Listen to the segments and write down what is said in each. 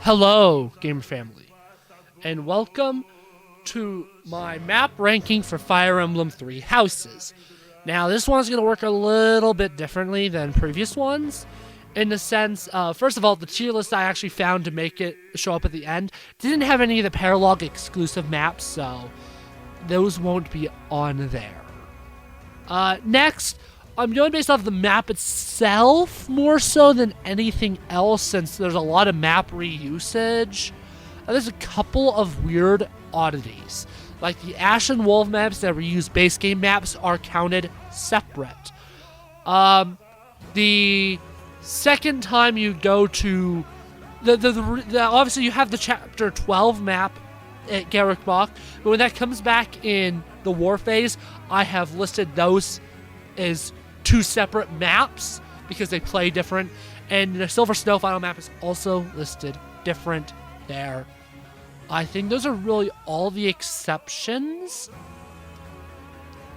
Hello, gamer family, and welcome to my map ranking for Fire Emblem 3 Houses. Now, this one's going to work a little bit differently than previous ones, in the sense, first of all, the tier list I actually found to make it show up at the end didn't have any of the Paralog exclusive maps, so those won't be on there. Next, I'm going based off the map itself more so than anything else, since there's a lot of map reusage. There's a couple of weird oddities. Like the Ash and Wolf maps that reuse base game maps are counted separate. The second time you go to obviously you have the chapter 12 map at Garrick Bach, but when that comes back in the war phase, I have listed those as two separate maps because they play different, and the Silver Snow final map is also listed different there. I think those are really all the exceptions.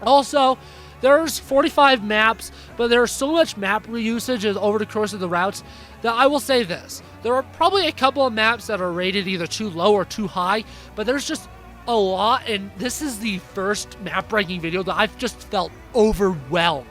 Also, there's 45 maps, but there's so much map reusage over the course of the routes that I will say this. There are probably a couple of maps that are rated either too low or too high, but there's just a lot, and this is the first map ranking video that I've just felt overwhelmed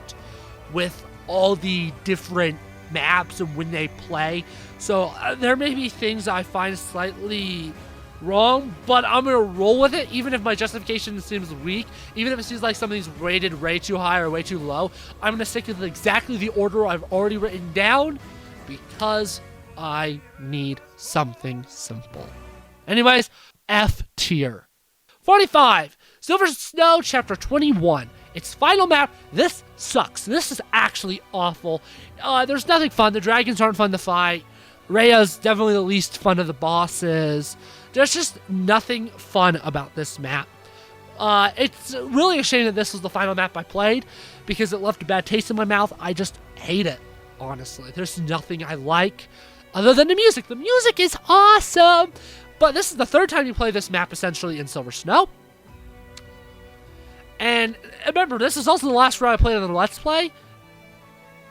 with all the different maps and when they play. So there may be things I find slightly wrong, but I'm going to roll with it, even if my justification seems weak, even if it seems like something's rated way too high or way too low. I'm going to stick to exactly the order I've already written down because I need something simple. Anyways, F tier. 45, Silver Snow Chapter 21. Its final map, this sucks. This is actually awful. There's nothing fun. The dragons aren't fun to fight. Rhea's definitely the least fun of the bosses. There's just nothing fun about this map. It's really a shame that this was the final map I played because it left a bad taste in my mouth. I just hate it, honestly. There's nothing I like other than the music. The music is awesome, but this is the third time you play this map essentially in Silver Snow. And remember, this is also the last round I played on the Let's Play,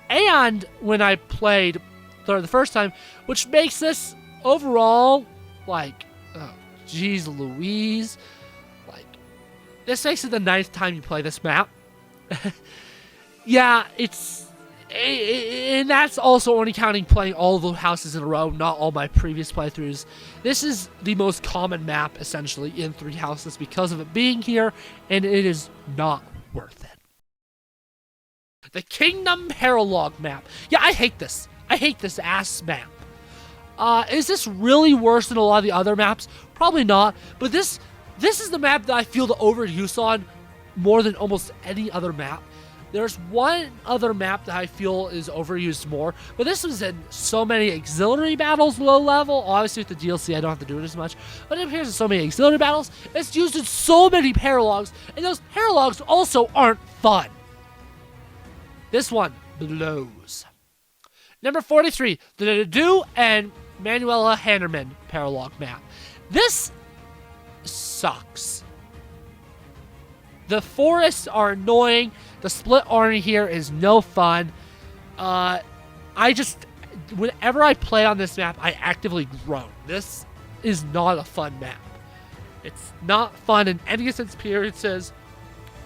and when I played the first time, which makes this overall, like, oh, geez Louise, like, this makes it the 9th time you play this map. Yeah, and that's also only counting playing all the houses in a row, not all my previous playthroughs. This is the most common map, essentially, in 3 houses because of it being here, and it is not worth it. The Kingdom Paralog map. Yeah, I hate this. I hate this ass map. Is this really worse than a lot of the other maps? Probably not, but this is the map that I feel the overuse on more than almost any other map. There's one other map that I feel is overused more, but this was in so many auxiliary battles low level. Obviously with the DLC I don't have to do it as much, but it appears in so many auxiliary battles. It's used in so many paralogs, and those paralogs also aren't fun. This one blows. Number 43, the Nadu and Manuela Hannerman paralog map. This sucks. The forests are annoying. The split army here is no fun. Whenever I play on this map, I actively groan. This is not a fun map. It's not fun in any of its appearances.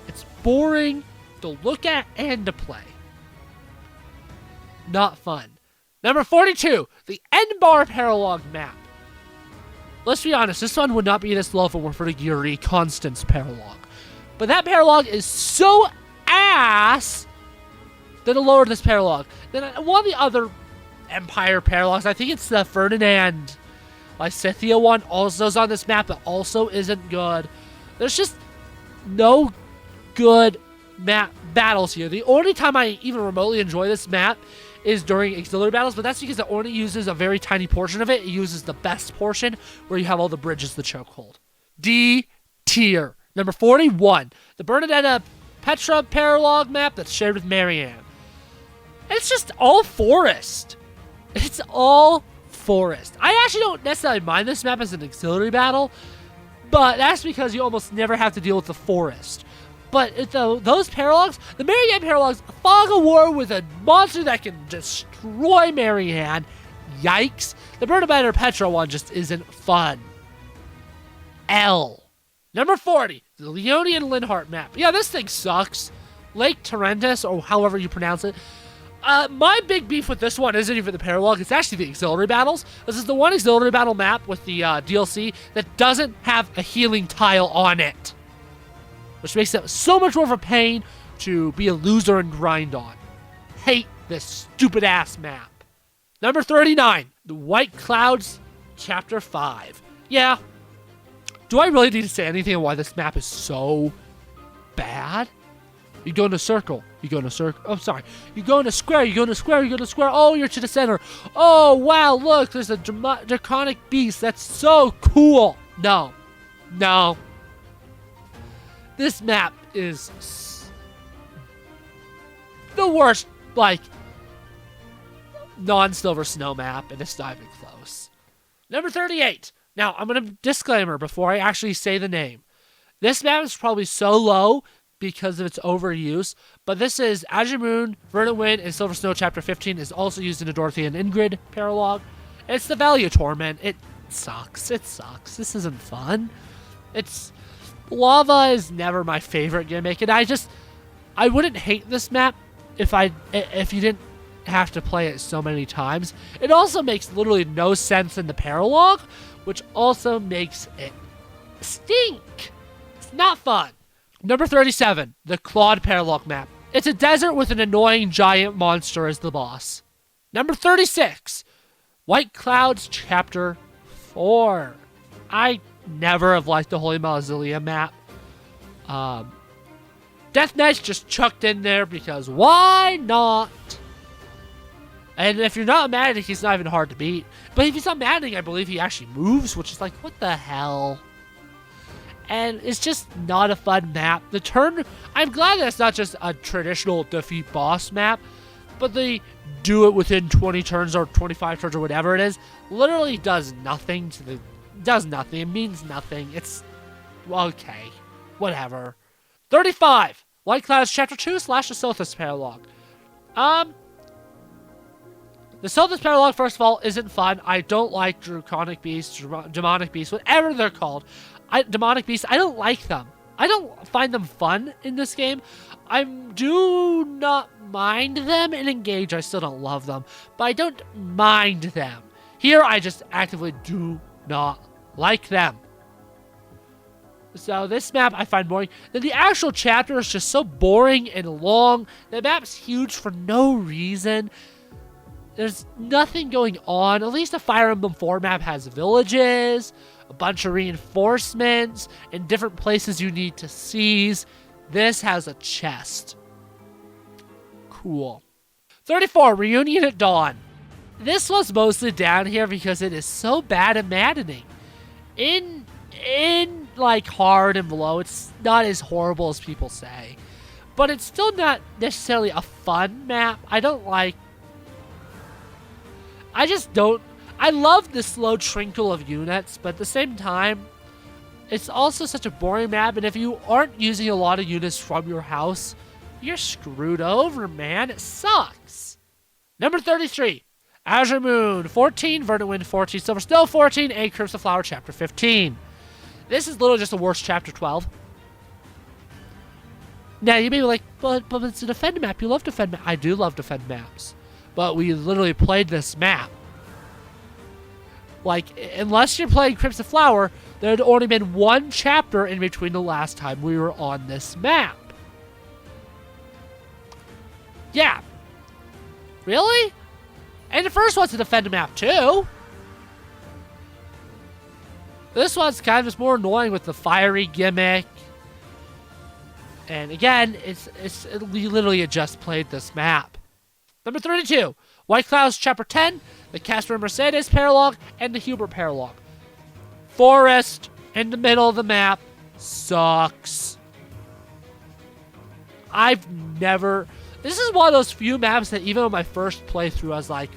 It's boring to look at and to play. Not fun. Number 42, the N-Bar Paralog map. Let's be honest, this one would not be this low if it were for the Yuri Constance Paralog. But that Paralog is so ass that it lowered this Paralog. Then one of the other Empire Paralogs, I think it's the Ferdinand Lysithia one, also is on this map, but also isn't good. There's just no good map battles here. The only time I even remotely enjoy this map is during auxiliary battles, but that's because it only uses a very tiny portion of it. It uses the best portion where you have all the bridges, the chokehold. D tier. Number 41, the Bernadetta Petra Paralog map that's shared with Marianne. It's just all forest. It's all forest. I actually don't necessarily mind this map as an auxiliary battle, but that's because you almost never have to deal with the forest. But those Paralogs, the Marianne Paralogs, fog of war with a monster that can destroy Marianne. yikes. The Bernadette Petra one just isn't fun. L. Number 40, the Leonian Linhart map. Yeah, this thing sucks. Lake Torrentis, or however you pronounce it. My big beef with this one isn't even the paralog, it's actually the auxiliary battles. This is the one auxiliary battle map with the DLC that doesn't have a healing tile on it, which makes it so much more of a pain to be a loser and grind on. Hate this stupid ass map. Number 39, the White Clouds Chapter 5. Yeah, do I really need to say anything on why this map is so bad? You go in a circle. You go in a circle. Oh, sorry. You go in a square. You go in a square. You go in a square. Oh, you're to the center. Oh, wow. Look, there's a draconic beast. That's so cool. No. No. This map is the worst, like, non-silver snow map, and it's not even close. Number 38. Now, I'm going to disclaimer before I actually say the name. This map is probably so low because of its overuse, but this is Azure Moon, Verdant Wind, and Silver Snow Chapter 15 is also used in the Dorothy and Ingrid paralog. It's the Valley of Torment. It sucks. It sucks. This isn't fun. Lava is never my favorite gimmick, and I wouldn't hate this map if you didn't have to play it so many times. It also makes literally no sense in the paralog, which also makes it stink. It's not fun. Number 37, the Clawed Paralog map. It's a desert with an annoying giant monster as the boss. Number 36, White Clouds Chapter 4. I never have liked the Holy Mausoleum map. Death Knight's just chucked in there because why not? And if you're not Maddening, he's not even hard to beat. But if he's not Maddening, I believe he actually moves, which is like, what the hell? And it's just not a fun map. I'm glad that it's not just a traditional defeat boss map, but the do it within 20 turns or 25 turns or whatever it is, literally does nothing It means nothing. It's okay. Whatever. 35. White Clouds Chapter 2 / the Sothis Paralog. The Sothis Paralog, first of all, isn't fun. I don't like Draconic Beasts, Demonic Beasts, whatever they're called. Demonic Beasts, I don't like them. I don't find them fun in this game. I do not mind them. In Engage, I still don't love them, but I don't mind them. Here, I just actively do not like them. So this map I find boring. Then the actual chapter is just so boring and long. The map's huge for no reason. There's nothing going on. At least the Fire Emblem 4 map has villages, a bunch of reinforcements, and different places you need to seize. This has a chest. Cool. 34, Reunion at Dawn. This was mostly down here because it is so bad and maddening. In like hard and below, it's not as horrible as people say. But it's still not necessarily a fun map. I love the slow trinkle of units, but at the same time, it's also such a boring map, and if you aren't using a lot of units from your house, you're screwed over, man. It sucks. Number 33, Azure Moon 14, Verdant Wind 14, Silver Snow 14, and Crimson Flower Chapter 15. This is literally just the worst Chapter 12. Now, you may be like, but it's a defend map. You love defend maps. I do love defend maps. But we literally played this map. Like, unless you're playing Crimson Flower, there had only been one chapter in between the last time we were on this map. Yeah. Really? And the first one's a defend map, too. This one's kind of just more annoying with the fiery gimmick. And again, we literally just played this map. Number 32, White Clouds Chapter 10, the Casper Mercedes Paralog, and the Hubert Paralog. Forest in the middle of the map sucks. This is one of those few maps that even on my first playthrough, I was like,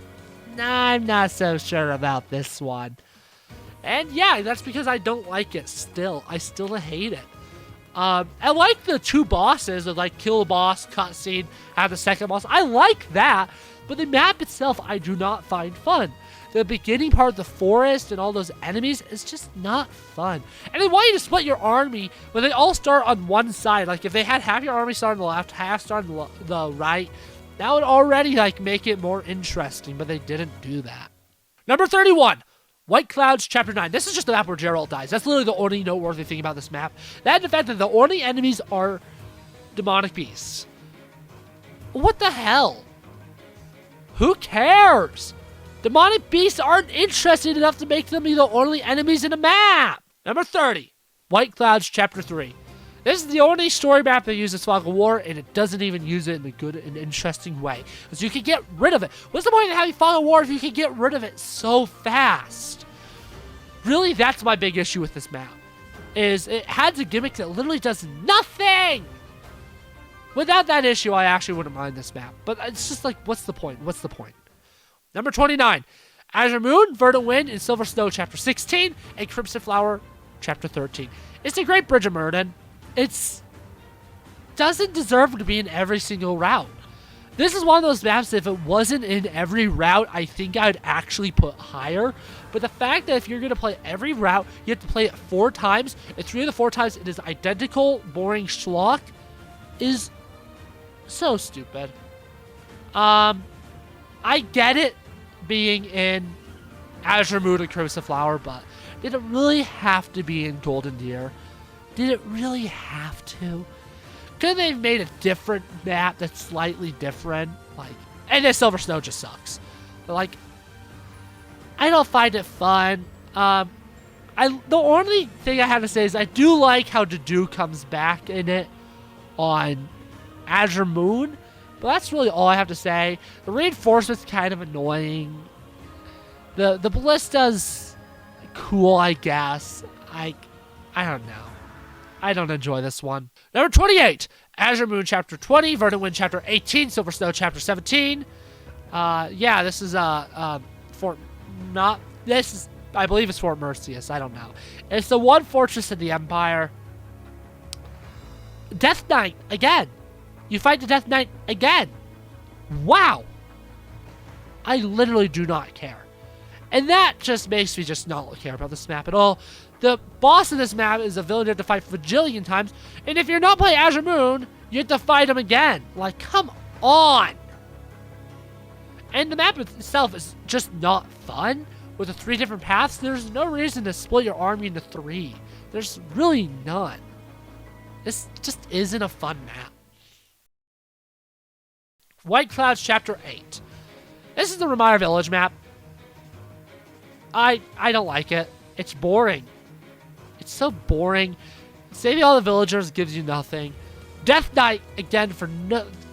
nah, I'm not so sure about this one. And yeah, that's because I don't like it still. I still hate it. I like the two bosses, of like kill a boss, cutscene, have the second boss. I like that, but the map itself I do not find fun. the beginning part of the forest and all those enemies is just not fun. And they want you to split your army when they all start on one side. Like if they had half your army start on the left, half start on the right, that would already like make it more interesting, but they didn't do that. Number 31. White Clouds, Chapter 9. This is just the map where Geralt dies. That's literally the only noteworthy thing about this map. That and the fact that the only enemies are demonic beasts. What the hell? Who cares? Demonic beasts aren't interesting enough to make them be the only enemies in a map. Number 30. White Clouds, Chapter 3. This is the only story map that uses Fog of War, and it doesn't even use it in a good and interesting way. Because you can get rid of it. What's the point of having Fog of War if you can get rid of it so fast? Really, that's my big issue with this map. Is it has a gimmick that literally does nothing! Without that issue, I actually wouldn't mind this map. But it's just like, what's the point? What's the point? Number 29. Azure Moon, Verdant Wind, and Silver Snow, Chapter 16, and Crimson Flower, Chapter 13. It's a great Bridge of Myrddin. It doesn't deserve to be in every single route. This is one of those maps that if it wasn't in every route, I think I'd actually put higher. But the fact that if you're going to play every route, you have to play it 4 times, and 3 of the 4 times it is identical, boring schlock, is so stupid. I get it being in Azure Moon and Crimson Flower, but did it really have to be in Golden Deer? Did it really have to? Could they have made a different map that's slightly different? Like, and then Silver Snow just sucks. But like, I don't find it fun. The only thing I have to say is I do like how Dedue comes back in it on Azure Moon, but that's really all I have to say. The reinforcement's kind of annoying. The ballista's cool, I guess. I don't know. I don't enjoy this one. Number 28, Azure Moon Chapter 20, Verdant Wind Chapter 18, Silver Snow Chapter 17. Yeah, this is Fort. Not this is. I believe it's Fort Mercius. I don't know. It's the one fortress in the Empire. Death Knight again. You fight the Death Knight again. Wow. I literally do not care. And that just makes me just not care about this map at all. The boss of this map is a villain you have to fight a bajillion times. And if you're not playing Azure Moon, you have to fight him again. Like, come on. And the map itself is just not fun. With the 3 different paths, there's no reason to split your army into 3. There's really none. This just isn't a fun map. White Clouds Chapter 8. This is the Remire Village map. I don't like it. It's boring. It's so boring. Saving all the villagers gives you nothing. Death Knight, again,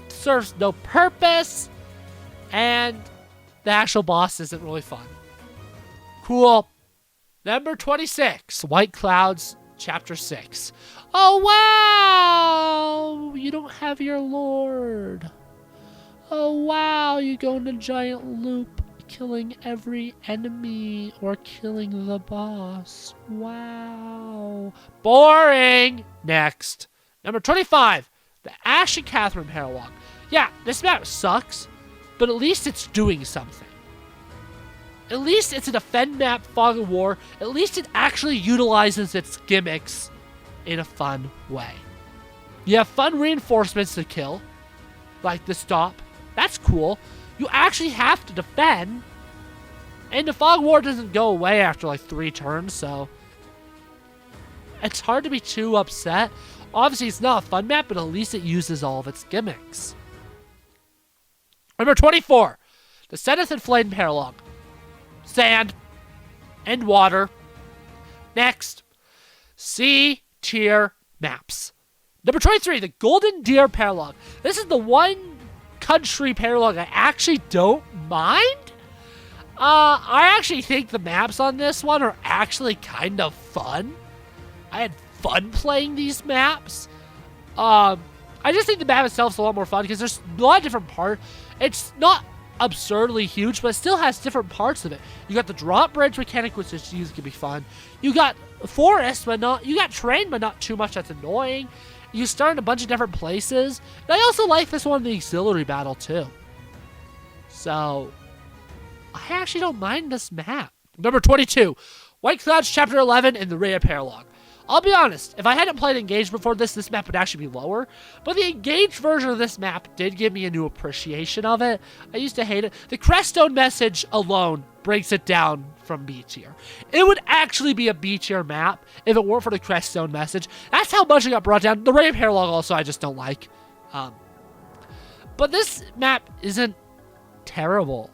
serves no purpose. And the actual boss isn't really fun. Cool. Number 26. White Clouds, Chapter 6. Oh, wow! You don't have your lord. Oh, wow! You go in a giant loop, killing every enemy or killing the boss. Wow. Boring! Next. Number 25. The Ash and Catherine Paralog. Yeah, this map sucks, but at least it's doing something. At least it's a defend map, Fog of War. At least it actually utilizes its gimmicks in a fun way. You have fun reinforcements to kill, like the stop. That's cool. You actually have to defend, and the Fog of War doesn't go away after like 3 turns, so it's hard to be too upset. Obviously, it's not a fun map, but at least it uses all of its gimmicks. Number 24, the Zenith and Flame Paralog. Sand and water. Next, C tier maps. Number 23, the Golden Deer Paralog. This is the one country paralog I actually don't mind. I actually think the maps on this one are actually kind of fun. I had fun playing these maps. I just think the map itself is a lot more fun because there's a lot of different parts. It's not absurdly huge, but it still has different parts of it. You got the drop bridge mechanic, which is can be fun. You got forest, but not. You got terrain, but not too much. That's annoying. You start in a bunch of different places. And I also like this one in the auxiliary battle too. So I actually don't mind this map. Number 22, White Clouds Chapter 11 and the Ray of Paralog. I'll be honest, if I hadn't played Engaged before this map would actually be lower, but the Engaged version of this map did give me a new appreciation of it. I used to hate it. The Creststone message alone brings it down from B tier. It would actually be a B tier map if it weren't for the Creststone message. That's how much it got brought down. The Ray of Paralog also I just don't like. But this map isn't terrible.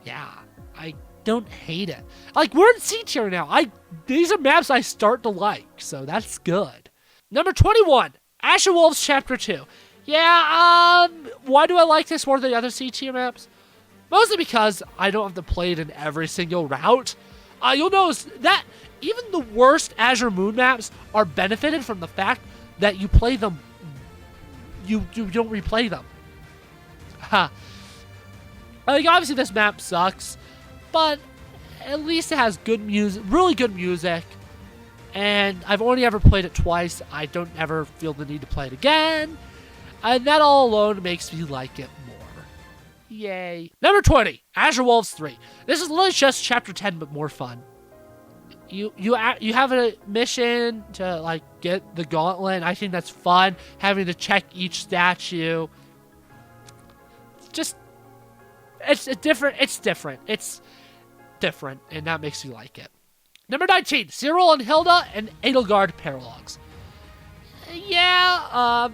Yeah, I don't hate it. Like, we're in C tier now. These are maps I start to like, so that's good. Number 21, Ashen Wolves Chapter 2. Yeah, why do I like this more than the other C tier maps? Mostly because I don't have to play it in every single route. You'll notice that even the worst Azure Moon maps are benefited from the fact that you play them. You don't replay them. Ha. Like, obviously this map sucks, but at least it has good music, really good music, and I've only ever played it twice. I don't ever feel the need to play it again, and that all alone makes me like it more. Yay. Number 20, Azure Wolves 3. This is literally just Chapter 10, but more fun. You have a mission to, like, get the gauntlet, and I think that's fun, having to check each statue. It's different, and that makes me like it. Number 19, Cyril and Hilda and Edelgard Paralogs. Yeah,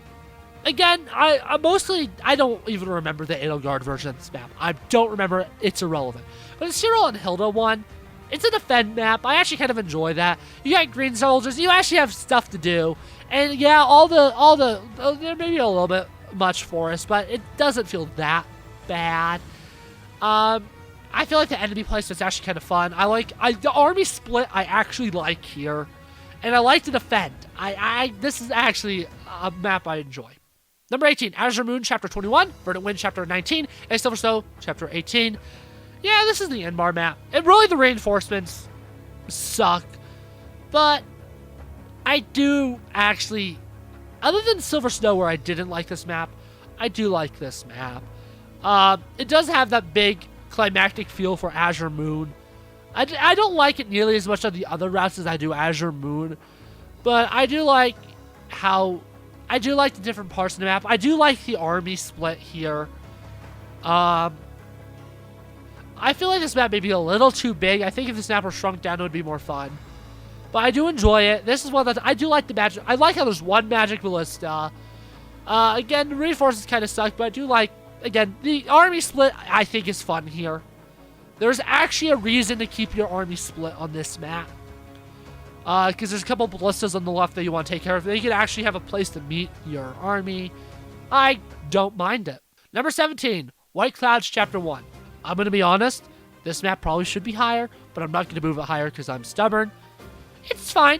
again, I don't even remember the Edelgard version of this map. I don't remember it. It's irrelevant. But the Cyril and Hilda one, it's a defend map. I actually kind of enjoy that. You got green soldiers. You actually have stuff to do. And yeah, there may be a little bit much forest, but it doesn't feel that bad. I feel like the enemy placement's actually kind of fun. The army split I actually like here. And I like to defend. This is actually a map I enjoy. Number 18, Azure Moon Chapter 21, Verdant Wind Chapter 19, and Silver Snow Chapter 18. Yeah, this is the Enbar map. And really the reinforcements suck. But I do actually, other than Silver Snow where I didn't like this map, I do like this map. It does have that big climactic feel for Azure Moon. I don't like it nearly as much on the other routes as I do Azure Moon, but I do like the different parts of the map. I do like the army split here. I feel like this map may be a little too big. I think if this map were shrunk down, it would be more fun. But I do enjoy it. This is one that I do like the magic. I like how there's one magic ballista. Again, the reinforcements kind of suck, but I do like, again, the army split I think is fun here. There's actually a reason to keep your army split on this map. Because there's a couple ballistas on the left that you want to take care of. They can actually have a place to meet your army. I don't mind it. Number 17, White Clouds Chapter 1. I'm going to be honest, this map probably should be higher, but I'm not going to move it higher because I'm stubborn. It's fine.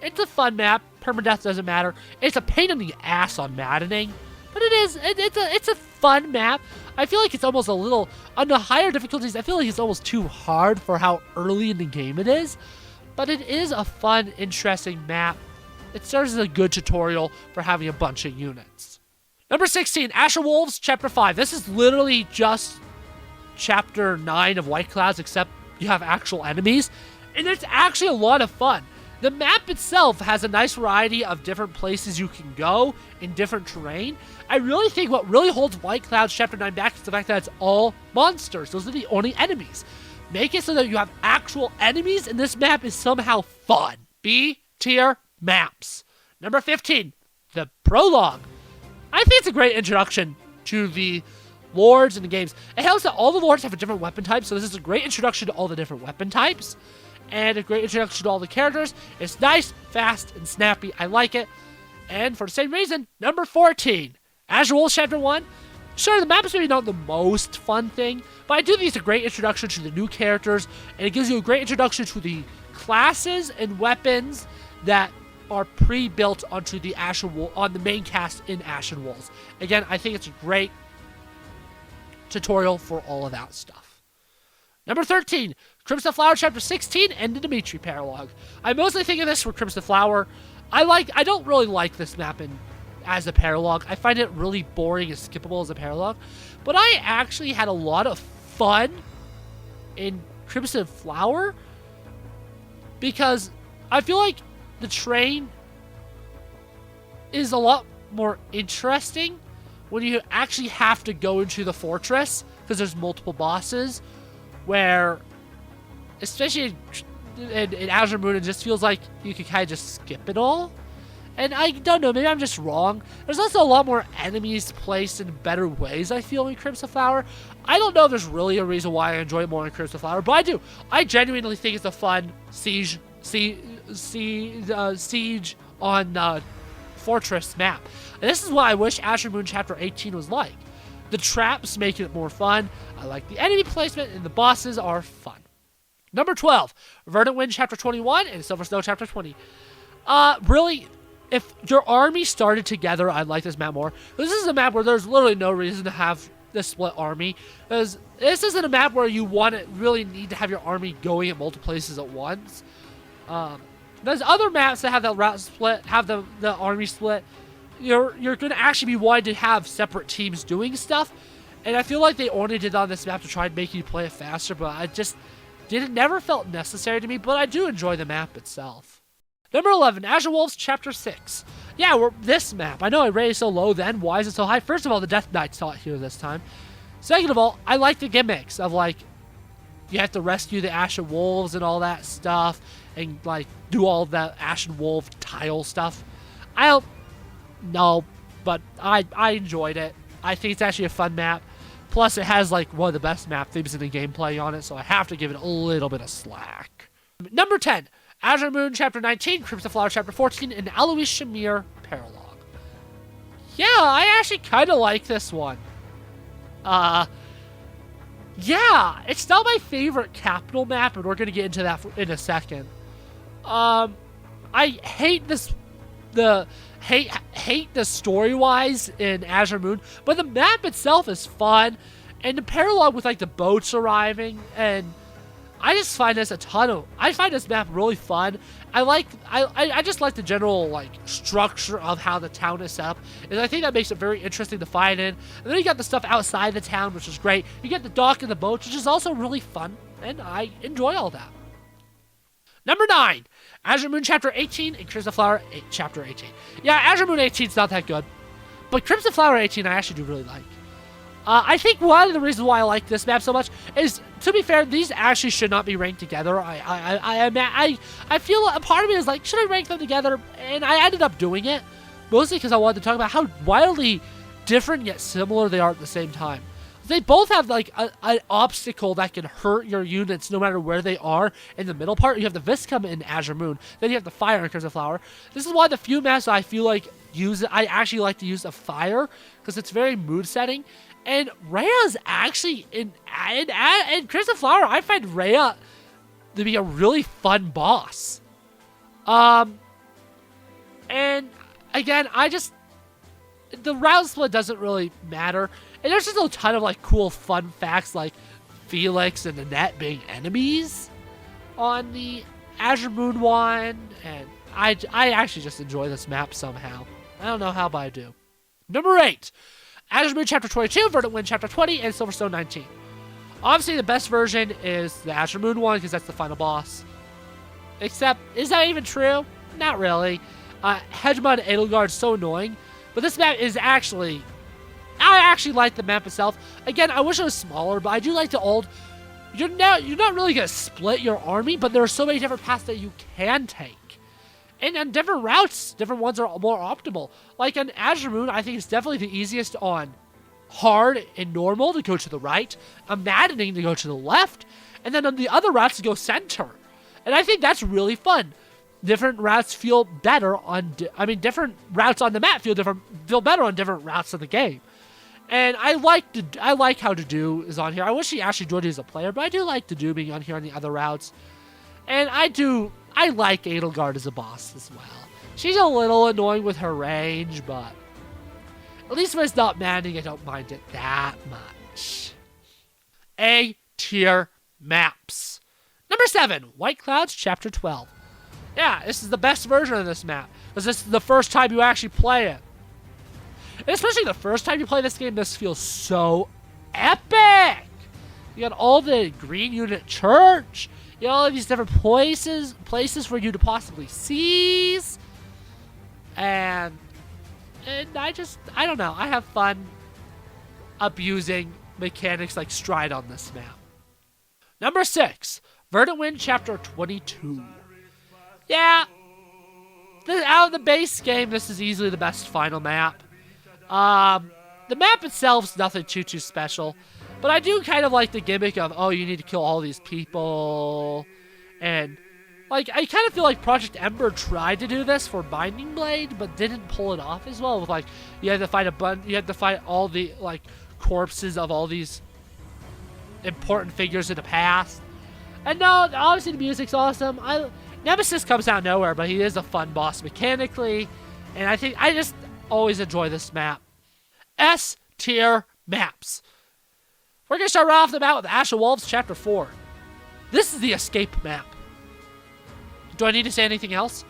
It's a fun map. Permadeath doesn't matter. It's a pain in the ass on maddening, but it is. It's a fun map. I feel like it's almost a little, on the higher difficulties, I feel like it's almost too hard for how early in the game it is, but it is a fun, interesting map. It serves as a good tutorial for having a bunch of units. Number 16, Asher Wolves Chapter 5. This is literally just Chapter 9 of White Clouds, except you have actual enemies, and it's actually a lot of fun. The map itself has a nice variety of different places you can go in different terrain. I really think what really holds White Clouds Chapter 9 back is the fact that it's all monsters. Those are the only enemies. Make it so that you have actual enemies, and this map is somehow fun. B tier maps. Number 15, the Prologue. I think it's a great introduction to the lords in the games. It helps that all the lords have a different weapon type, so this is a great introduction to all the different weapon types, and a great introduction to all the characters. It's nice, fast, and snappy. I like it. And for the same reason, number 14, Azure Wolves Chapter 1. Sure, the map is maybe not the most fun thing, but I do think it's a great introduction to the new characters, and it gives you a great introduction to the classes and weapons that are pre-built onto the on the main cast in Ashen Wolves. Again, I think it's a great tutorial for all of that stuff. Number 13, Crimson Flower Chapter 16 and the Dimitri Paralogue. I mostly think of this for Crimson Flower. I don't really like this map as a paralogue. I find it really boring and skippable as a paralogue, but I actually had a lot of fun in Crimson Flower because I feel like the train is a lot more interesting when you actually have to go into the fortress because there's multiple bosses where, especially in Azure Moon, it just feels like you can kind of just skip it all. And I don't know, maybe I'm just wrong. There's also a lot more enemies placed in better ways, I feel, in Crimson Flower. I don't know if there's really a reason why I enjoy it more in Crimson Flower, but I do. I genuinely think it's a fun siege on Fortress map. And this is what I wish Azure Moon Chapter 18 was like. The traps make it more fun. I like the enemy placement, and the bosses are fun. Number 12, Verdant Wind Chapter 21 and Silver Snow Chapter 20. Really, if your army started together, I'd like this map more. This is a map where there's literally no reason to have this split army. Because this isn't a map where you really need to have your army going at multiple places at once. There's other maps that have that route split, have the army split. You're going to actually be wanting to have separate teams doing stuff. And I feel like they only did that on this map to try and make you play it faster, but I just never felt necessary to me, but I do enjoy the map itself. Number 11, Azure Wolves Chapter 6. Yeah, this map. I know I rated it so low then. Why is it so high? First of all, the Death Knight's not here this time. Second of all, I like the gimmicks of, like, you have to rescue the Ashen Wolves and all that stuff, and, like, do all that Ashen Wolf tile stuff. I don't know, but I enjoyed it. I think it's actually a fun map. Plus, it has, like, one of the best map themes in the gameplay on it, so I have to give it a little bit of slack. Number 10, Azure Moon Chapter 19, Crimson Flower Chapter 14, and Alois Shamir Paralog. Yeah, I actually kind of like this one. Yeah, it's not my favorite capital map, and we're going to get into that in a second. I hate this, hate the story-wise in Azure Moon, but the map itself is fun, and the paralog with, like, the boats arriving, and I just find this I find this map really fun. I just like the general, like, structure of how the town is set up, and I think that makes it very interesting to fight in. And then you got the stuff outside the town, which is great. You get the dock and the boats, which is also really fun, and I enjoy all that. Number 9, Azure Moon Chapter 18 and Crimson Flower Chapter 18. Yeah, Azure Moon 18 is not that good, but Crimson Flower 18 I actually do really like. I think one of the reasons why I like this map so much is, to be fair, these actually should not be ranked together. I feel a part of me is like, should I rank them together? And I ended up doing it, mostly because I wanted to talk about how wildly different yet similar they are at the same time. They both have, like, an obstacle that can hurt your units no matter where they are. In the middle part, you have the Viscum in Azure Moon. Then you have the Fire in Crimson Flower. This is why the few maps I feel like I actually like to use the Fire, because it's very mood setting. And Rhea's actually, in Crimson Flower, I find Rhea to be a really fun boss. And again, the route split doesn't really matter. And there's just a ton of, like, cool fun facts, like Felix and Annette being enemies on the Azure Moon one. And I actually just enjoy this map somehow. I don't know how, but I do. Number 8. Azure Moon Chapter 22, Verdant Wind Chapter 20, and Silverstone 19. Obviously, the best version is the Azure Moon one, because that's the final boss. Except, is that even true? Not really. Hegemon and Edelgard is so annoying. But this map is actually... I actually like the map itself. Again, I wish it was smaller, but I do like the old... You're not really going to split your army, but there are so many different paths that you can take. And on different routes, different ones are more optimal. Like on Azure Moon, I think it's definitely the easiest on hard and normal to go to the right, on maddening to go to the left, and then on the other routes to go center. And I think that's really fun. Different routes feel better on, different routes on the map feel better on different routes of the game. And I like how Dedue is on here. I wish he actually joined as a player, but I do like Dedue being on here on the other routes. And I like Edelgard as a boss as well. She's a little annoying with her range, but at least when it's not maddening, I don't mind it that much. A tier maps. Number 7, White Clouds Chapter 12. Yeah, this is the best version of this map, because this is the first time you actually play it. And especially the first time you play this game, this feels so epic. You got all the Green Unit Church. You got all of these different places for you to possibly seize. And I don't know. I have fun abusing mechanics like Stride on this map. Number 6, Verdant Wind Chapter 22. Yeah, out of the base game, this is easily the best final map. The map itself's nothing too special, but I do kind of like the gimmick of, oh, you need to kill all these people, and like I kind of feel like Project Ember tried to do this for Binding Blade, but didn't pull it off as well. With like you had to fight all the like corpses of all these important figures in the past. And no, obviously the music's awesome. Nemesis comes out of nowhere, but he is a fun boss mechanically, and I just always enjoy this map. S tier maps. We're gonna start right off the bat with Ash of Wolves Chapter 4. This is the escape map. Do I need to say anything else?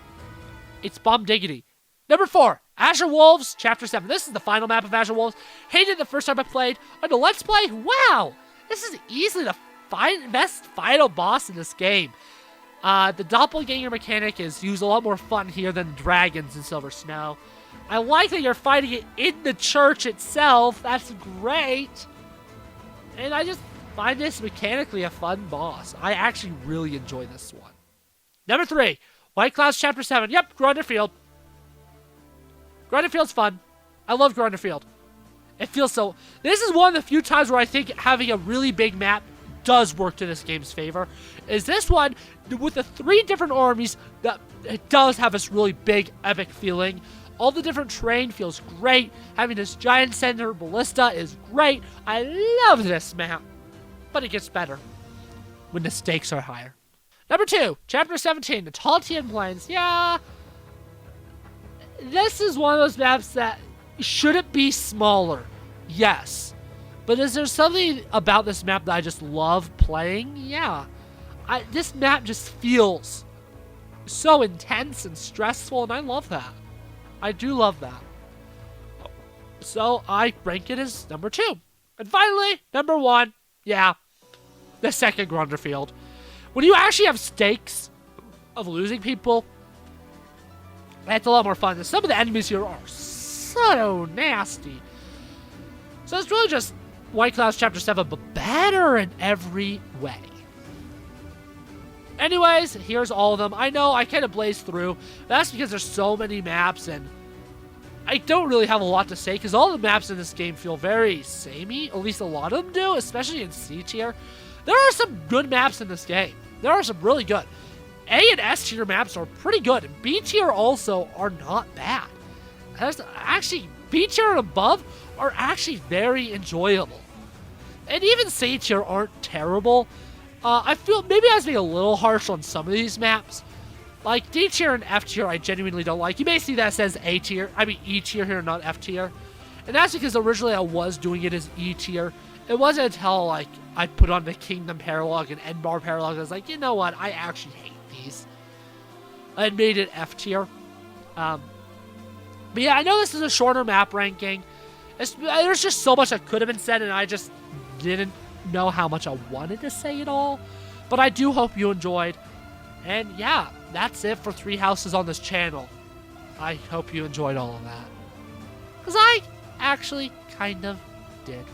It's bomb diggity. Number 4, Ash of Wolves Chapter 7. This is the final map of Ash of Wolves. Hated the first time I played. On the Let's Play, wow! This is easily the best final boss in this game. The doppelganger mechanic is used a lot more fun here than dragons in Silver Snow. I like that you're fighting it in the church itself. That's great. And I just find this mechanically a fun boss. I actually really enjoy this one. Number 3, White Clouds Chapter 7. Yep, Grunderfield. Grunderfield's fun. I love Grunderfield. It feels so... This is one of the few times where I think having a really big map does work to this game's favor. Is this one, with the 3 different armies, that it does have this really big, epic feeling. All the different terrain feels great. Having this giant center ballista is great. I love this map. But it gets better when the stakes are higher. Number 2, Chapter 17, the Taltian Plains. Yeah. This is one of those maps that should it be smaller? Yes. But is there something about this map that I just love playing? Yeah. This map just feels so intense and stressful, and I love that. I do love that. So I rank it as number 2. And finally, number 1. Yeah. The second Grunderfield. When you actually have stakes of losing people, it's a lot more fun. And some of the enemies here are so nasty. So it's really just White Clouds Chapter 7, but better in every way. Anyways, here's all of them. I know I kind of blazed through. That's because there's so many maps, and I don't really have a lot to say, because all the maps in this game feel very samey. At least a lot of them do, especially in C tier. There are some good maps in this game. There are some really good. A and S tier maps are pretty good, and B tier also are not bad. Actually, B tier and above are actually very enjoyable. And even C tier aren't terrible. I feel maybe I was being a little harsh on some of these maps. Like D tier and F tier I genuinely don't like. You may see that says E tier here, not F tier. And that's because originally I was doing it as E tier. It wasn't until like I put on the Kingdom Paralog and Endbar Paralog I was like, you know what, I actually hate these. I made it F tier. But yeah, I know this is a shorter map ranking. There's just so much that could have been said, and I just didn't know how much I wanted to say it all. But I do hope you enjoyed. And yeah, that's it for 3 houses on this channel. I hope you enjoyed all of that. Because I actually kind of did.